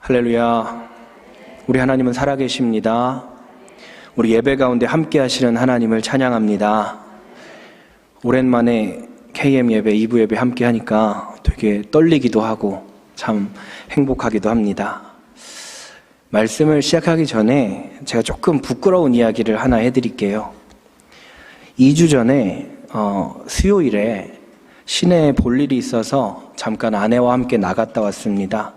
할렐루야. 우리 하나님은 살아계십니다. 우리 예배 가운데 함께 하시는 하나님을 찬양합니다. 오랜만에 KM 예배, 2부 예배 함께 하니까 되게 떨리기도 하고 참 행복하기도 합니다. 말씀을 시작하기 전에 제가 조금 부끄러운 이야기를 하나 해드릴게요. 2주 전에 수요일에 시내에 볼 일이 있어서 잠깐 아내와 함께 나갔다 왔습니다.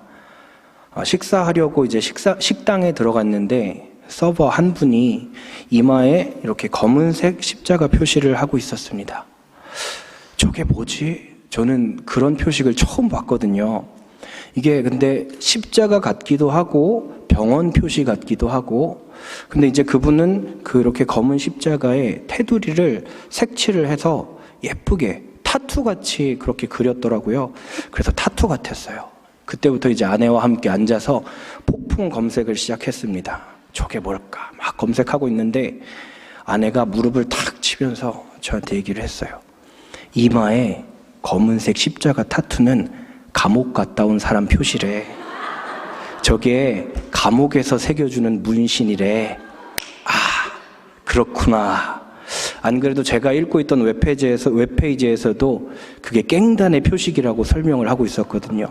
식사하려고 이제 식당에 들어갔는데 서버 한 분이 이마에 이렇게 검은색 십자가 표시를 하고 있었습니다. 저게 뭐지? 저는 그런 표식을 처음 봤거든요. 이게 근데 십자가 같기도 하고 병원 표시 같기도 하고, 근데 이제 그분은 그렇게 검은 십자가에 테두리를 색칠을 해서 예쁘게 타투같이 그렇게 그렸더라고요. 그래서 타투 같았어요. 그때부터 이제 아내와 함께 앉아서 폭풍 검색을 시작했습니다. 저게 뭘까? 막 검색하고 있는데 아내가 무릎을 탁 치면서 저한테 얘기를 했어요. 이마에 검은색 십자가 타투는 감옥 갔다 온 사람 표시래. 저게 감옥에서 새겨주는 문신이래. 아, 그렇구나. 안 그래도 제가 읽고 있던 웹페이지에서도 그게 깽단의 표식이라고 설명을 하고 있었거든요.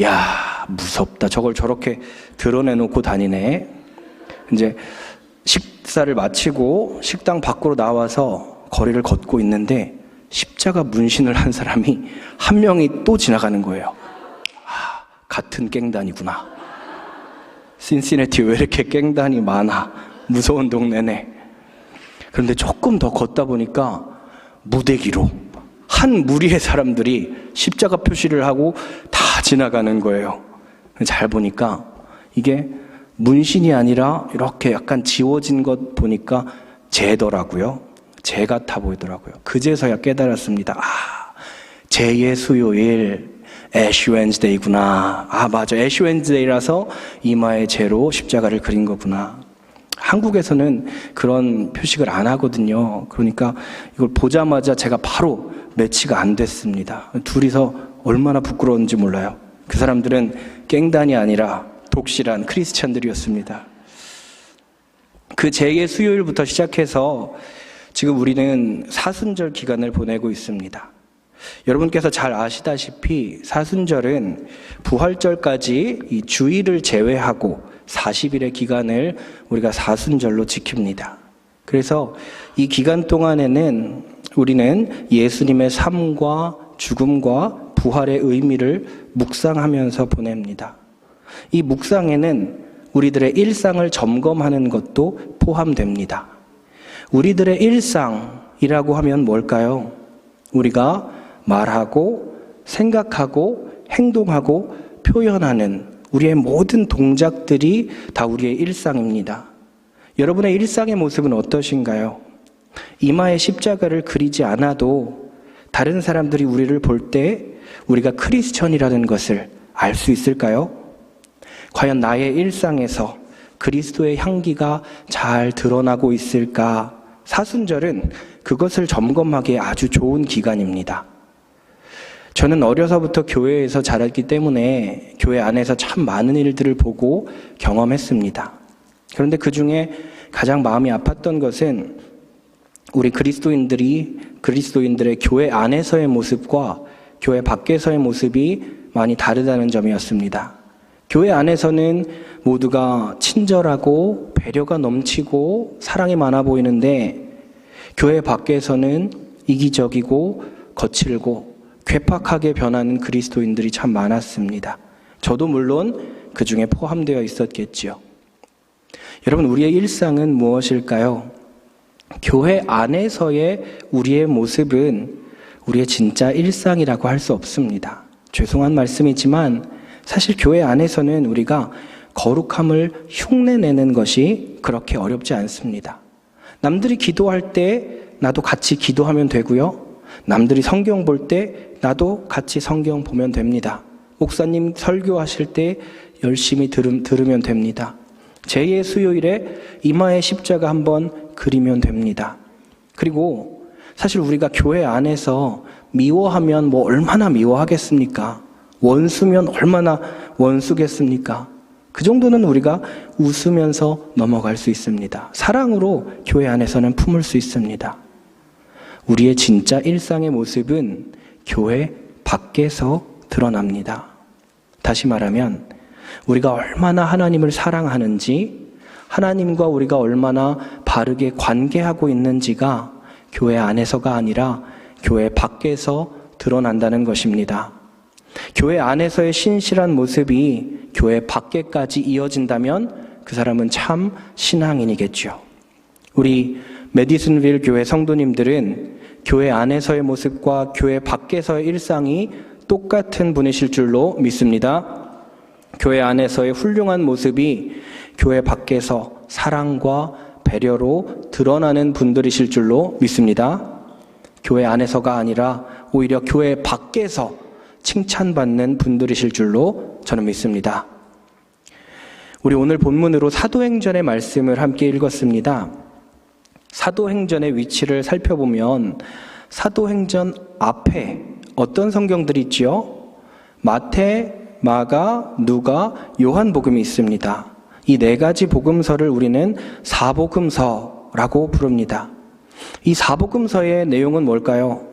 야, 무섭다. 저걸 저렇게 드러내놓고 다니네. 이제 식사를 마치고 식당 밖으로 나와서 거리를 걷고 있는데 십자가 문신을 한 사람이 한 명이 또 지나가는 거예요. 아, 같은 깽단이구나. 신시내티 왜 이렇게 깽단이 많아? 무서운 동네네. 그런데 조금 더 걷다 보니까 무대기로 한 무리의 사람들이 십자가 표시를 하고 다 지나가는 거예요. 잘 보니까 이게 문신이 아니라 이렇게 약간 지워진 것 보니까 재더라고요. 재 같아 보이더라고요. 그제서야 깨달았습니다. 아, 재의 수요일, 애쉬 웬즈데이구나. 아, 맞아. 애쉬 웬즈데이라서 이마에 재로 십자가를 그린 거구나. 한국에서는 그런 표식을 안 하거든요. 그러니까 이걸 보자마자 제가 바로 매치가 안 됐습니다. 둘이서 얼마나 부끄러운지 몰라요. 그 사람들은 깽단이 아니라 독실한 크리스찬들이었습니다. 그 제2의 수요일부터 시작해서 지금 우리는 사순절 기간을 보내고 있습니다. 여러분께서 잘 아시다시피 사순절은 부활절까지 이 주일을 제외하고 40일의 기간을 우리가 사순절로 지킵니다. 그래서 이 기간 동안에는 우리는 예수님의 삶과 죽음과 부활의 의미를 묵상하면서 보냅니다. 이 묵상에는 우리들의 일상을 점검하는 것도 포함됩니다. 우리들의 일상이라고 하면 뭘까요? 우리가 말하고 생각하고 행동하고 표현하는 우리의 모든 동작들이 다 우리의 일상입니다. 여러분의 일상의 모습은 어떠신가요? 이마에 십자가를 그리지 않아도 다른 사람들이 우리를 볼 때 우리가 크리스천이라는 것을 알 수 있을까요? 과연 나의 일상에서 그리스도의 향기가 잘 드러나고 있을까? 사순절은 그것을 점검하기에 아주 좋은 기간입니다. 저는 어려서부터 교회에서 자랐기 때문에 교회 안에서 참 많은 일들을 보고 경험했습니다. 그런데 그 중에 가장 마음이 아팠던 것은 우리 그리스도인들의 교회 안에서의 모습과 교회 밖에서의 모습이 많이 다르다는 점이었습니다. 교회 안에서는 모두가 친절하고 배려가 넘치고 사랑이 많아 보이는데 교회 밖에서는 이기적이고 거칠고 괴팍하게 변하는 그리스도인들이 참 많았습니다. 저도 물론 그 중에 포함되어 있었겠지요. 여러분, 우리의 일상은 무엇일까요? 교회 안에서의 우리의 모습은 우리의 진짜 일상이라고 할 수 없습니다. 죄송한 말씀이지만 사실 교회 안에서는 우리가 거룩함을 흉내내는 것이 그렇게 어렵지 않습니다. 남들이 기도할 때 나도 같이 기도하면 되고요. 남들이 성경 볼 때 나도 같이 성경 보면 됩니다. 목사님 설교하실 때 열심히 들으면 됩니다. 제2의 수요일에 이마에 십자가 한번 그리면 됩니다. 그리고 사실 우리가 교회 안에서 미워하면 뭐 얼마나 미워하겠습니까? 원수면 얼마나 원수겠습니까? 그 정도는 우리가 웃으면서 넘어갈 수 있습니다. 사랑으로 교회 안에서는 품을 수 있습니다. 우리의 진짜 일상의 모습은 교회 밖에서 드러납니다. 다시 말하면 우리가 얼마나 하나님을 사랑하는지, 하나님과 우리가 얼마나 바르게 관계하고 있는지가 교회 안에서가 아니라 교회 밖에서 드러난다는 것입니다. 교회 안에서의 신실한 모습이 교회 밖에까지 이어진다면 그 사람은 참 신앙인이겠죠. 우리 메디슨빌 교회 성도님들은 교회 안에서의 모습과 교회 밖에서의 일상이 똑같은 분이실 줄로 믿습니다. 교회 안에서의 훌륭한 모습이 교회 밖에서 사랑과 배려로 드러나는 분들이실 줄로 믿습니다. 교회 안에서가 아니라 오히려 교회 밖에서 칭찬받는 분들이실 줄로 저는 믿습니다. 우리 오늘 본문으로 사도행전의 말씀을 함께 읽었습니다. 사도행전의 위치를 살펴보면 사도행전 앞에 어떤 성경들이 있지요? 마태, 마가, 누가, 요한복음이 있습니다. 이 네 가지 복음서를 우리는 사복음서라고 부릅니다. 이 사복음서의 내용은 뭘까요?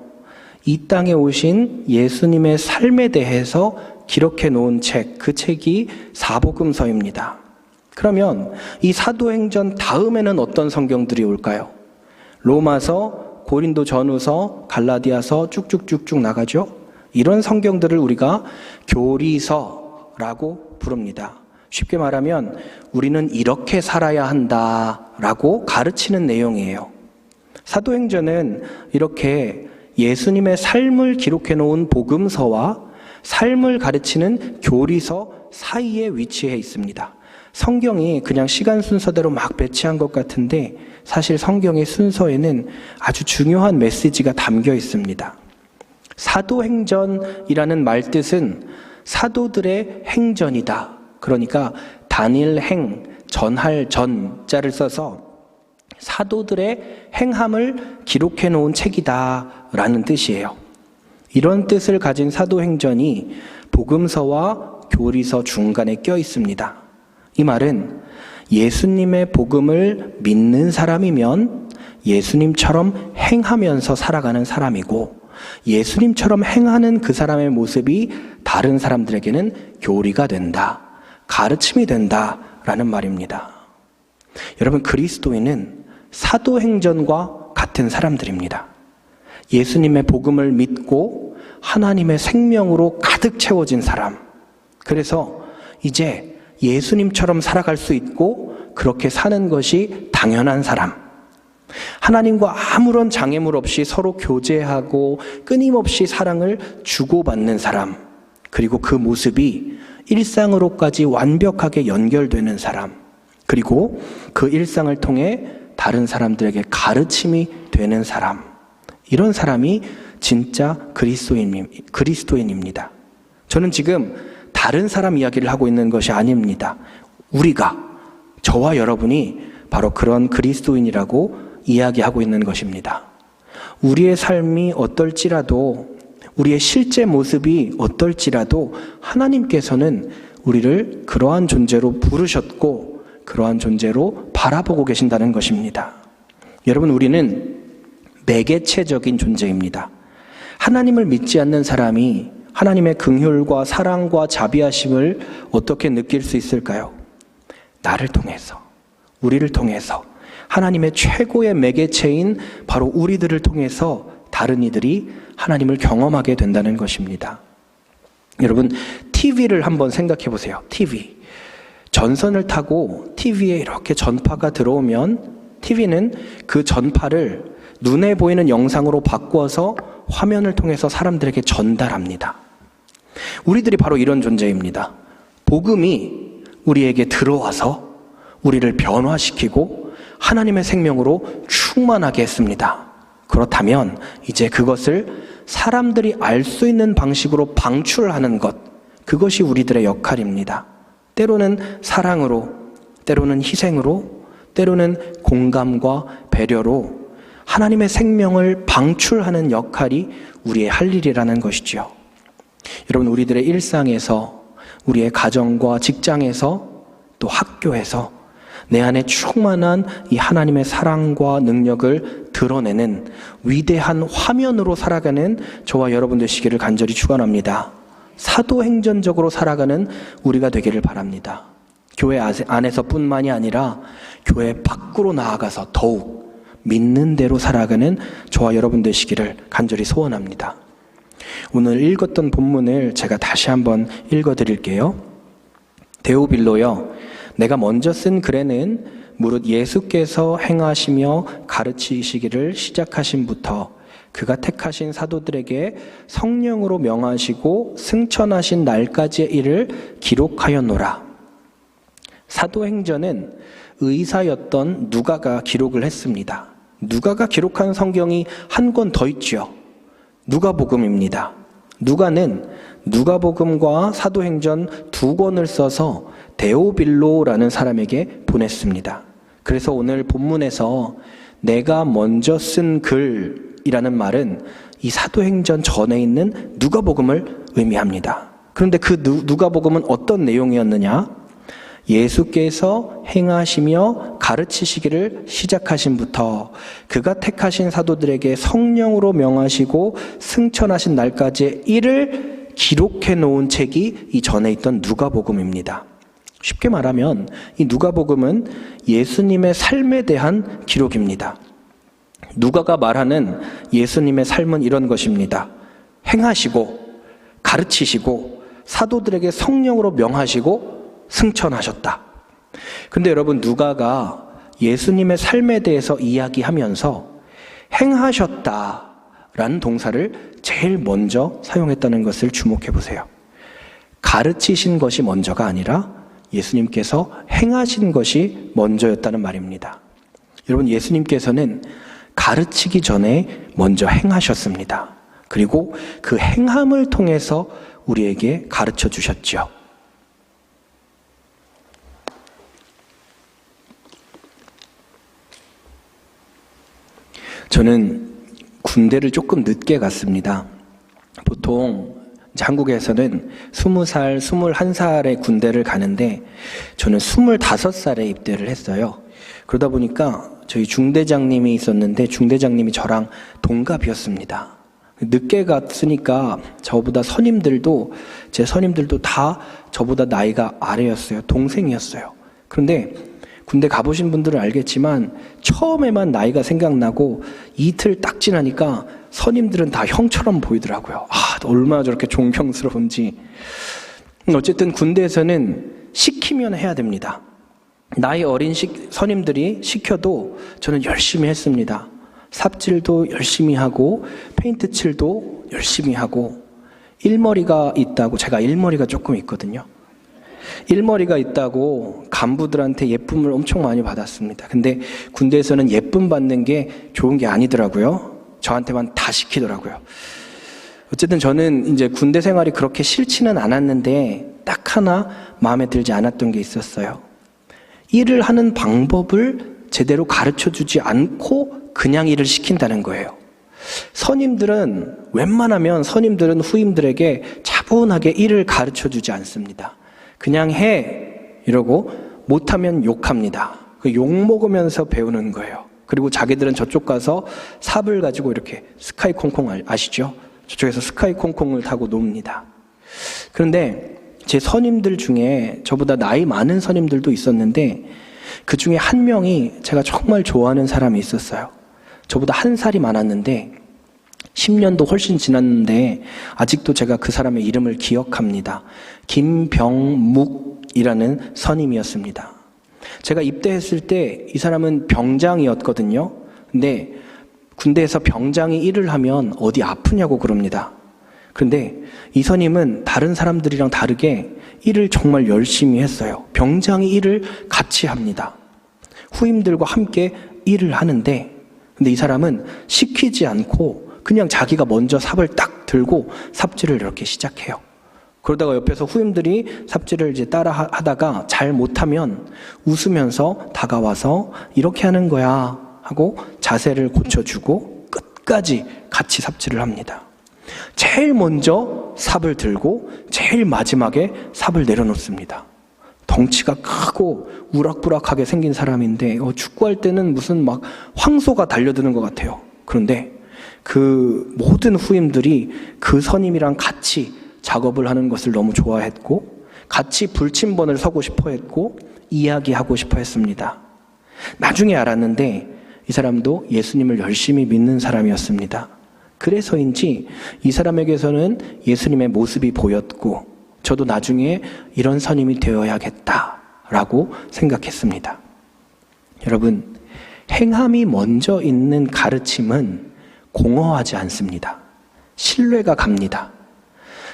이 땅에 오신 예수님의 삶에 대해서 기록해 놓은 책, 그 책이 사복음서입니다. 그러면 이 사도행전 다음에는 어떤 성경들이 올까요? 로마서, 고린도 전후서, 갈라디아서 쭉쭉쭉쭉 나가죠. 이런 성경들을 우리가 교리서라고 부릅니다. 쉽게 말하면 우리는 이렇게 살아야 한다라고 가르치는 내용이에요. 사도행전은 이렇게 예수님의 삶을 기록해 놓은 복음서와 삶을 가르치는 교리서 사이에 위치해 있습니다. 성경이 그냥 시간 순서대로 막 배치한 것 같은데 사실 성경의 순서에는 아주 중요한 메시지가 담겨 있습니다. 사도행전이라는 말뜻은 사도들의 행전이다. 그러니까 단일행, 전할 전자를 써서 사도들의 행함을 기록해 놓은 책이다 라는 뜻이에요. 이런 뜻을 가진 사도행전이 복음서와 교리서 중간에 껴 있습니다. 이 말은 예수님의 복음을 믿는 사람이면 예수님처럼 행하면서 살아가는 사람이고 예수님처럼 행하는 그 사람의 모습이 다른 사람들에게는 교리가 된다, 가르침이 된다라는 말입니다. 여러분, 그리스도인은 사도행전과 같은 사람들입니다. 예수님의 복음을 믿고 하나님의 생명으로 가득 채워진 사람. 그래서 이제 예수님처럼 살아갈 수 있고 그렇게 사는 것이 당연한 사람. 하나님과 아무런 장애물 없이 서로 교제하고 끊임없이 사랑을 주고받는 사람. 그리고 그 모습이 일상으로까지 완벽하게 연결되는 사람. 그리고 그 일상을 통해 다른 사람들에게 가르침이 되는 사람. 이런 사람이 진짜 그리스도인입니다. 저는 지금 다른 사람 이야기를 하고 있는 것이 아닙니다. 우리가, 저와 여러분이 바로 그런 그리스도인이라고 이야기하고 있는 것입니다. 우리의 삶이 어떨지라도, 우리의 실제 모습이 어떨지라도 하나님께서는 우리를 그러한 존재로 부르셨고 그러한 존재로 바라보고 계신다는 것입니다. 여러분, 우리는 매개체적인 존재입니다. 하나님을 믿지 않는 사람이 하나님의 긍휼과 사랑과 자비하심을 어떻게 느낄 수 있을까요? 나를 통해서, 우리를 통해서, 하나님의 최고의 매개체인 바로 우리들을 통해서 다른 이들이 하나님을 경험하게 된다는 것입니다. 여러분, TV를 한번 생각해 보세요. TV. 전선을 타고 TV에 이렇게 전파가 들어오면 TV는 그 전파를 눈에 보이는 영상으로 바꿔서 화면을 통해서 사람들에게 전달합니다. 우리들이 바로 이런 존재입니다. 복음이 우리에게 들어와서 우리를 변화시키고 하나님의 생명으로 충만하게 했습니다. 그렇다면 이제 그것을 사람들이 알 수 있는 방식으로 방출하는 것, 그것이 우리들의 역할입니다. 때로는 사랑으로, 때로는 희생으로, 때로는 공감과 배려로 하나님의 생명을 방출하는 역할이 우리의 할 일이라는 것이죠. 여러분, 우리들의 일상에서, 우리의 가정과 직장에서 또 학교에서 내 안에 충만한 이 하나님의 사랑과 능력을 드러내는 위대한 화면으로 살아가는 저와 여러분 되시기를 간절히 축원합니다. 사도행전적으로 살아가는 우리가 되기를 바랍니다. 교회 안에서뿐만이 아니라 교회 밖으로 나아가서 더욱 믿는 대로 살아가는 저와 여러분 되시기를 간절히 소원합니다. 오늘 읽었던 본문을 제가 다시 한번 읽어드릴게요. 데오빌로여, 내가 먼저 쓴 글에는 무릇 예수께서 행하시며 가르치시기를 시작하신부터 그가 택하신 사도들에게 성령으로 명하시고 승천하신 날까지의 일을 기록하였노라. 사도행전은 의사였던 누가가 기록을 했습니다. 누가가 기록한 성경이 한 권 더 있죠. 누가복음입니다. 누가는 누가복음과 사도행전 2권을 써서 데오빌로라는 사람에게 보냈습니다. 그래서 오늘 본문에서 내가 먼저 쓴 글이라는 말은 이 사도행전 전에 있는 누가복음을 의미합니다. 그런데 그 누가복음은 어떤 내용이었느냐? 예수께서 행하시며 가르치시기를 시작하신부터 그가 택하신 사도들에게 성령으로 명하시고 승천하신 날까지의 일을 기록해 놓은 책이 이 전에 있던 누가복음입니다. 쉽게 말하면 이 누가복음은 예수님의 삶에 대한 기록입니다. 누가가 말하는 예수님의 삶은 이런 것입니다. 행하시고 가르치시고 사도들에게 성령으로 명하시고 승천하셨다. 근데 여러분, 누가가 예수님의 삶에 대해서 이야기하면서 행하셨다라는 동사를 제일 먼저 사용했다는 것을 주목해 보세요. 가르치신 것이 먼저가 아니라 예수님께서 행하신 것이 먼저였다는 말입니다. 여러분, 예수님께서는 가르치기 전에 먼저 행하셨습니다. 그리고 그 행함을 통해서 우리에게 가르쳐 주셨죠. 저는 군대를 조금 늦게 갔습니다. 보통 한국에서는 20살, 21살에 군대를 가는데 저는 25살에 입대를 했어요. 그러다 보니까 저희 중대장님이 있었는데 중대장님이 저랑 동갑이었습니다. 늦게 갔으니까 저보다 제 선임들도 다 저보다 나이가 아래였어요. 동생이었어요. 그런데 군대 가보신 분들은 알겠지만 처음에만 나이가 생각나고 이틀 딱 지나니까 선임들은 다 형처럼 보이더라고요. 얼마나 저렇게 존경스러운지. 어쨌든 군대에서는 시키면 해야 됩니다. 나이 어린 선임들이 시켜도 저는 열심히 했습니다. 삽질도 열심히 하고 페인트 칠도 열심히 하고 일머리가 있다고, 제가 일머리가 조금 있거든요. 일머리가 있다고 간부들한테 예쁨을 엄청 많이 받았습니다. 근데 군대에서는 예쁨 받는 게 좋은 게 아니더라고요. 저한테만 다 시키더라고요. 어쨌든 저는 이제 군대 생활이 그렇게 싫지는 않았는데 딱 하나 마음에 들지 않았던 게 있었어요. 일을 하는 방법을 제대로 가르쳐 주지 않고 그냥 일을 시킨다는 거예요. 웬만하면 선임들은 후임들에게 차분하게 일을 가르쳐 주지 않습니다. 그냥 해 이러고 못하면 욕합니다. 그 욕 먹으면서 배우는 거예요. 그리고 자기들은 저쪽 가서 삽을 가지고 이렇게 스카이 콩콩 아시죠? 저쪽에서 스카이 콩콩을 타고 놉니다. 그런데 제 선임들 중에 저보다 나이 많은 선임들도 있었는데 그 중에 한 명이 제가 정말 좋아하는 사람이 있었어요. 저보다 한 살이 많았는데 10년도 훨씬 지났는데 아직도 제가 그 사람의 이름을 기억합니다. 김병묵이라는 선임이었습니다. 제가 입대했을 때 이 사람은 병장이었거든요. 근데 군대에서 병장이 일을 하면 어디 아프냐고 그럽니다. 그런데 이 선임은 다른 사람들이랑 다르게 일을 정말 열심히 했어요. 병장이 일을 같이 합니다. 후임들과 함께 일을 하는데, 근데 이 사람은 시키지 않고 그냥 자기가 먼저 삽을 딱 들고 삽질을 이렇게 시작해요. 그러다가 옆에서 후임들이 삽질을 이제 따라 하다가 잘 못하면 웃으면서 다가와서 이렇게 하는 거야 하고 자세를 고쳐주고 끝까지 같이 삽질을 합니다. 제일 먼저 삽을 들고 제일 마지막에 삽을 내려놓습니다. 덩치가 크고 우락부락하게 생긴 사람인데 축구할 때는 무슨 막 황소가 달려드는 것 같아요. 그런데 그 모든 후임들이 그 선임이랑 같이 작업을 하는 것을 너무 좋아했고 같이 불침번을 서고 싶어 했고 이야기하고 싶어 했습니다. 나중에 알았는데 이 사람도 예수님을 열심히 믿는 사람이었습니다. 그래서인지 이 사람에게서는 예수님의 모습이 보였고 저도 나중에 이런 선임이 되어야겠다라고 생각했습니다. 여러분, 행함이 먼저 있는 가르침은 공허하지 않습니다. 신뢰가 갑니다.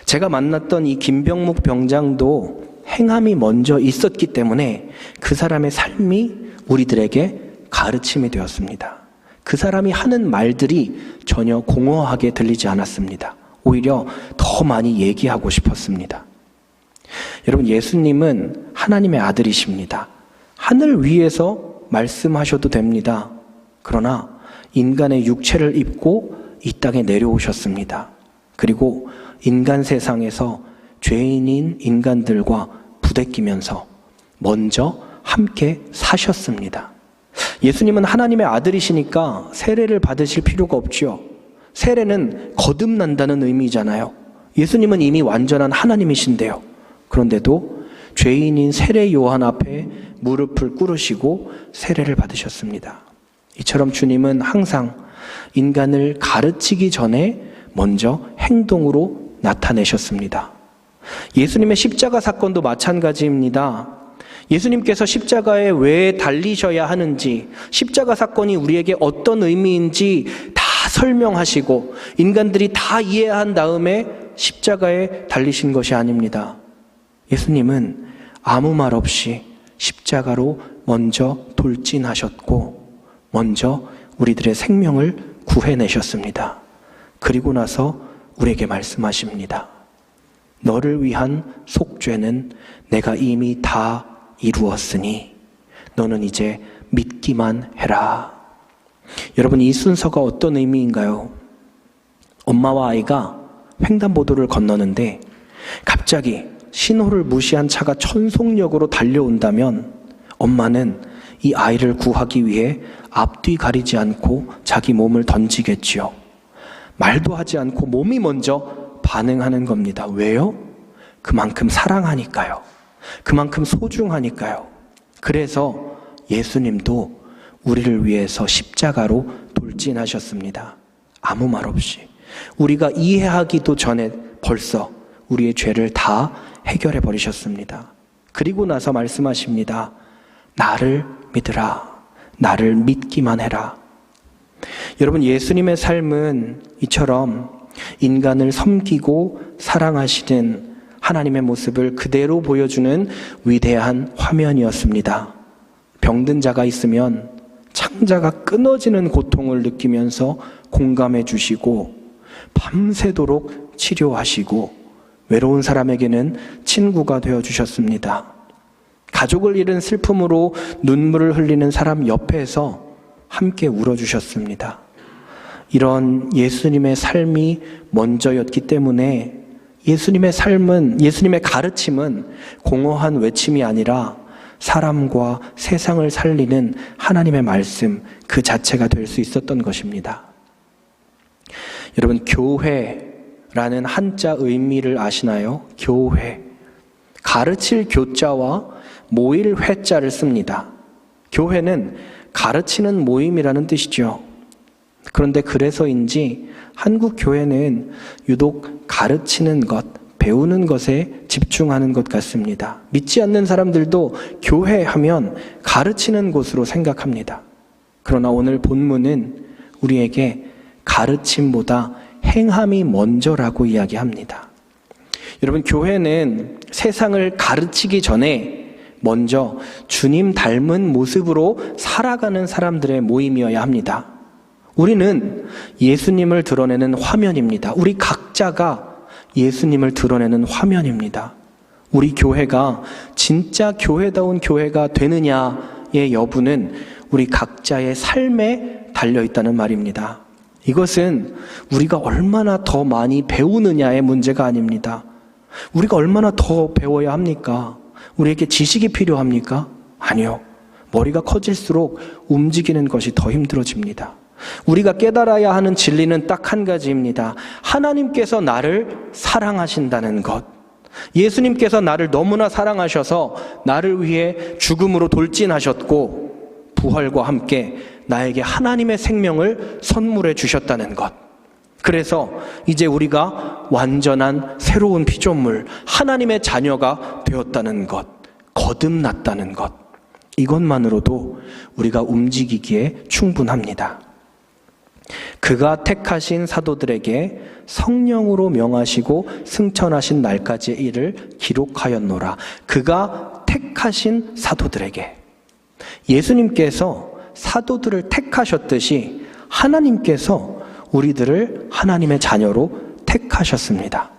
제가 만났던 이 김병묵 병장도 행함이 먼저 있었기 때문에 그 사람의 삶이 우리들에게 가르침이 되었습니다. 그 사람이 하는 말들이 전혀 공허하게 들리지 않았습니다. 오히려 더 많이 얘기하고 싶었습니다. 여러분, 예수님은 하나님의 아들이십니다. 하늘 위에서 말씀하셔도 됩니다. 그러나 인간의 육체를 입고 이 땅에 내려오셨습니다. 그리고 인간 세상에서 죄인인 인간들과 부대끼면서 먼저 함께 사셨습니다. 예수님은 하나님의 아들이시니까 세례를 받으실 필요가 없죠. 세례는 거듭난다는 의미잖아요. 예수님은 이미 완전한 하나님이신데요. 그런데도 죄인인 세례 요한 앞에 무릎을 꿇으시고 세례를 받으셨습니다. 이처럼 주님은 항상 인간을 가르치기 전에 먼저 행동으로 나타내셨습니다. 예수님의 십자가 사건도 마찬가지입니다. 예수님께서 십자가에 왜 달리셔야 하는지, 십자가 사건이 우리에게 어떤 의미인지 다 설명하시고 인간들이 다 이해한 다음에 십자가에 달리신 것이 아닙니다. 예수님은 아무 말 없이 십자가로 먼저 돌진하셨고 먼저 우리들의 생명을 구해내셨습니다. 그리고 나서 우리에게 말씀하십니다. 너를 위한 속죄는 내가 이미 다 이루었으니 너는 이제 믿기만 해라. 여러분, 이 순서가 어떤 의미인가요? 엄마와 아이가 횡단보도를 건너는데 갑자기 신호를 무시한 차가 천속력으로 달려온다면 엄마는 이 아이를 구하기 위해 앞뒤 가리지 않고 자기 몸을 던지겠지요. 말도 하지 않고 몸이 먼저 반응하는 겁니다. 왜요? 그만큼 사랑하니까요. 그만큼 소중하니까요. 그래서 예수님도 우리를 위해서 십자가로 돌진하셨습니다. 아무 말 없이. 우리가 이해하기도 전에 벌써 우리의 죄를 다 해결해 버리셨습니다. 그리고 나서 말씀하십니다. 나를 믿으라. 나를 믿기만 해라. 여러분, 예수님의 삶은 이처럼 인간을 섬기고 사랑하시는 하나님의 모습을 그대로 보여주는 위대한 화면이었습니다. 병든 자가 있으면 창자가 끊어지는 고통을 느끼면서 공감해 주시고 밤새도록 치료하시고 외로운 사람에게는 친구가 되어 주셨습니다. 가족을 잃은 슬픔으로 눈물을 흘리는 사람 옆에서 함께 울어주셨습니다. 이런 예수님의 삶이 먼저였기 때문에 예수님의 삶은, 예수님의 가르침은 공허한 외침이 아니라 사람과 세상을 살리는 하나님의 말씀 그 자체가 될 수 있었던 것입니다. 여러분, 교회라는 한자 의미를 아시나요? 교회. 가르칠 교자와 모일 회자를 씁니다. 교회는 가르치는 모임이라는 뜻이죠. 그런데 그래서인지 한국 교회는 유독 가르치는 것, 배우는 것에 집중하는 것 같습니다. 믿지 않는 사람들도 교회 하면 가르치는 곳으로 생각합니다. 그러나 오늘 본문은 우리에게 가르침보다 행함이 먼저라고 이야기합니다. 여러분, 교회는 세상을 가르치기 전에 먼저 주님 닮은 모습으로 살아가는 사람들의 모임이어야 합니다. 우리는 예수님을 드러내는 화면입니다. 우리 각자가 예수님을 드러내는 화면입니다. 우리 교회가 진짜 교회다운 교회가 되느냐의 여부는 우리 각자의 삶에 달려있다는 말입니다. 이것은 우리가 얼마나 더 많이 배우느냐의 문제가 아닙니다. 우리가 얼마나 더 배워야 합니까? 우리에게 지식이 필요합니까? 아니요. 머리가 커질수록 움직이는 것이 더 힘들어집니다. 우리가 깨달아야 하는 진리는 딱 한 가지입니다. 하나님께서 나를 사랑하신다는 것. 예수님께서 나를 너무나 사랑하셔서 나를 위해 죽음으로 돌진하셨고 부활과 함께 나에게 하나님의 생명을 선물해 주셨다는 것. 그래서 이제 우리가 완전한 새로운 피조물, 하나님의 자녀가 되었다는 것, 거듭났다는 것. 이것만으로도 우리가 움직이기에 충분합니다. 그가 택하신 사도들에게 성령으로 명하시고 승천하신 날까지의 일을 기록하였노라. 그가 택하신 사도들에게. 예수님께서 사도들을 택하셨듯이 하나님께서 우리들을 하나님의 자녀로 택하셨습니다.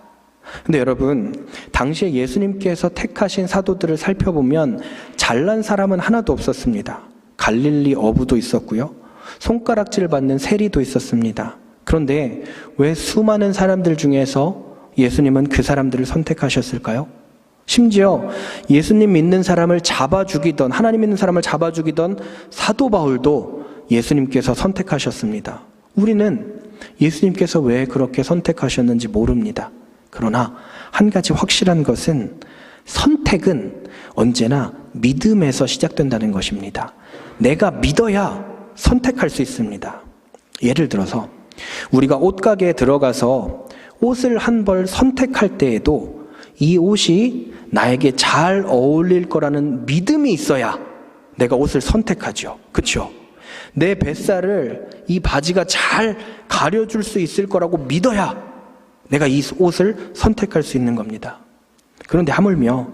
근데 여러분, 당시에 예수님께서 택하신 사도들을 살펴보면 잘난 사람은 하나도 없었습니다. 갈릴리 어부도 있었고요. 손가락질 받는 세리도 있었습니다. 그런데 왜 수많은 사람들 중에서 예수님은 그 사람들을 선택하셨을까요? 심지어 예수님 믿는 사람을 잡아 죽이던, 하나님 믿는 사람을 잡아 죽이던 사도 바울도 예수님께서 선택하셨습니다. 우리는 예수님께서 왜 그렇게 선택하셨는지 모릅니다. 그러나 한 가지 확실한 것은 선택은 언제나 믿음에서 시작된다는 것입니다. 내가 믿어야 선택할 수 있습니다. 예를 들어서 우리가 옷가게에 들어가서 옷을 한 벌 선택할 때에도 이 옷이 나에게 잘 어울릴 거라는 믿음이 있어야 내가 옷을 선택하죠. 그렇죠? 내 뱃살을 이 바지가 잘 가려줄 수 있을 거라고 믿어야 내가 이 옷을 선택할 수 있는 겁니다. 그런데 하물며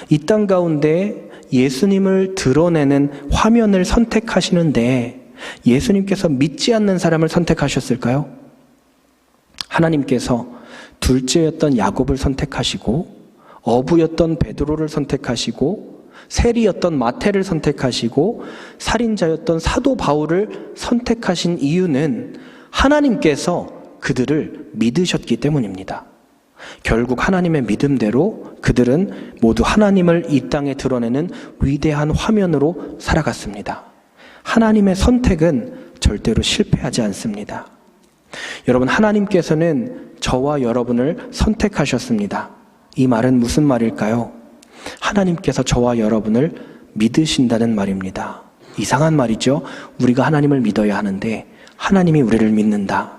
이 땅 가운데 예수님을 드러내는 화면을 선택하시는데 예수님께서 믿지 않는 사람을 선택하셨을까요? 하나님께서 둘째였던 야곱을 선택하시고 어부였던 베드로를 선택하시고 세리였던 마태를 선택하시고 살인자였던 사도 바울을 선택하신 이유는 하나님께서 그들을 믿으셨기 때문입니다. 결국 하나님의 믿음대로 그들은 모두 하나님을 이 땅에 드러내는 위대한 화면으로 살아갔습니다. 하나님의 선택은 절대로 실패하지 않습니다. 여러분, 하나님께서는 저와 여러분을 선택하셨습니다. 이 말은 무슨 말일까요? 하나님께서 저와 여러분을 믿으신다는 말입니다. 이상한 말이죠. 우리가 하나님을 믿어야 하는데 하나님이 우리를 믿는다.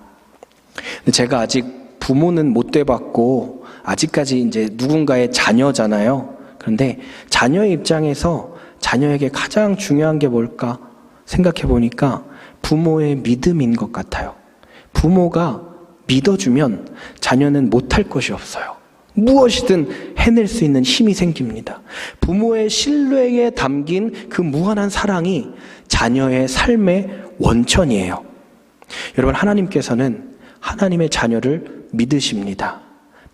제가 아직 부모는 못 돼봤고 아직까지 이제 누군가의 자녀잖아요. 그런데 자녀의 입장에서 자녀에게 가장 중요한 게 뭘까 생각해 보니까 부모의 믿음인 것 같아요. 부모가 믿어주면 자녀는 못할 것이 없어요. 무엇이든 해낼 수 있는 힘이 생깁니다. 부모의 신뢰에 담긴 그 무한한 사랑이 자녀의 삶의 원천이에요. 여러분, 하나님께서는 하나님의 자녀를 믿으십니다.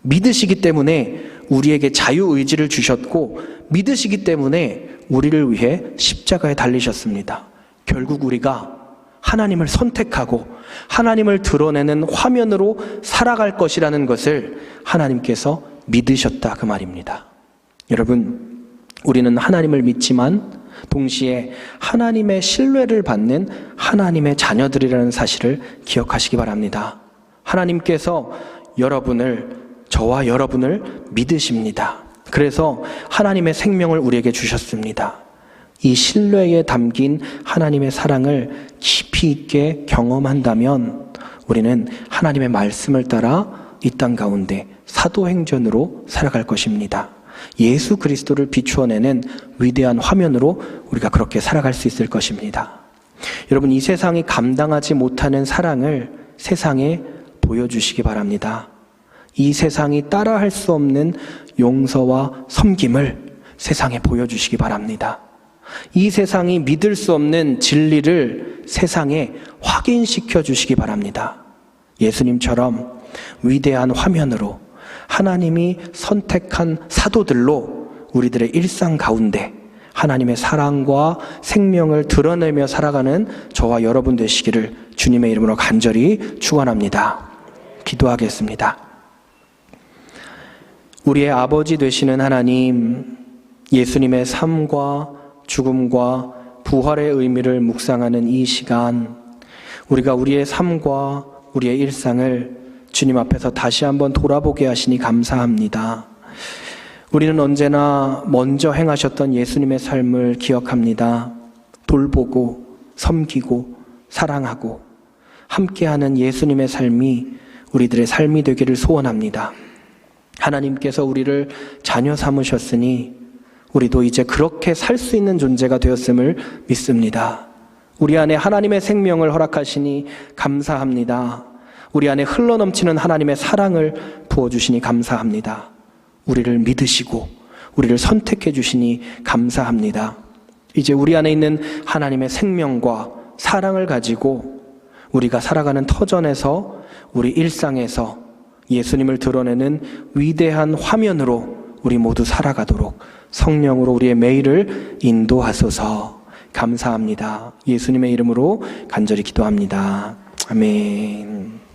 믿으시기 때문에 우리에게 자유의지를 주셨고 믿으시기 때문에 우리를 위해 십자가에 달리셨습니다. 결국 우리가 하나님을 선택하고 하나님을 드러내는 화면으로 살아갈 것이라는 것을 하나님께서 믿으셨다, 그 말입니다. 여러분, 우리는 하나님을 믿지만 동시에 하나님의 신뢰를 받는 하나님의 자녀들이라는 사실을 기억하시기 바랍니다. 하나님께서 저와 여러분을 믿으십니다. 그래서 하나님의 생명을 우리에게 주셨습니다. 이 신뢰에 담긴 하나님의 사랑을 깊이 있게 경험한다면 우리는 하나님의 말씀을 따라 이 땅 가운데 사도행전으로 살아갈 것입니다. 예수 그리스도를 비추어내는 위대한 화면으로 우리가 그렇게 살아갈 수 있을 것입니다. 여러분, 이 세상이 감당하지 못하는 사랑을 세상에 보여주시기 바랍니다. 이 세상이 따라할 수 없는 용서와 섬김을 세상에 보여주시기 바랍니다. 이 세상이 믿을 수 없는 진리를 세상에 확인시켜 주시기 바랍니다. 예수님처럼 위대한 화면으로 하나님이 선택한 사도들로 우리들의 일상 가운데 하나님의 사랑과 생명을 드러내며 살아가는 저와 여러분 되시기를 주님의 이름으로 간절히 축원합니다. 기도하겠습니다. 우리의 아버지 되시는 하나님, 예수님의 삶과 죽음과 부활의 의미를 묵상하는 이 시간, 우리가 우리의 삶과 우리의 일상을 주님 앞에서 다시 한번 돌아보게 하시니 감사합니다. 우리는 언제나 먼저 행하셨던 예수님의 삶을 기억합니다. 돌보고 섬기고 사랑하고 함께하는 예수님의 삶이 우리들의 삶이 되기를 소원합니다. 하나님께서 우리를 자녀 삼으셨으니 우리도 이제 그렇게 살 수 있는 존재가 되었음을 믿습니다. 우리 안에 하나님의 생명을 허락하시니 감사합니다. 우리 안에 흘러넘치는 하나님의 사랑을 부어주시니 감사합니다. 우리를 믿으시고 우리를 선택해 주시니 감사합니다. 이제 우리 안에 있는 하나님의 생명과 사랑을 가지고 우리가 살아가는 터전에서 우리 일상에서 예수님을 드러내는 위대한 화면으로 우리 모두 살아가도록 성령으로 우리의 매일을 인도하소서. 감사합니다. 예수님의 이름으로 간절히 기도합니다. 아멘.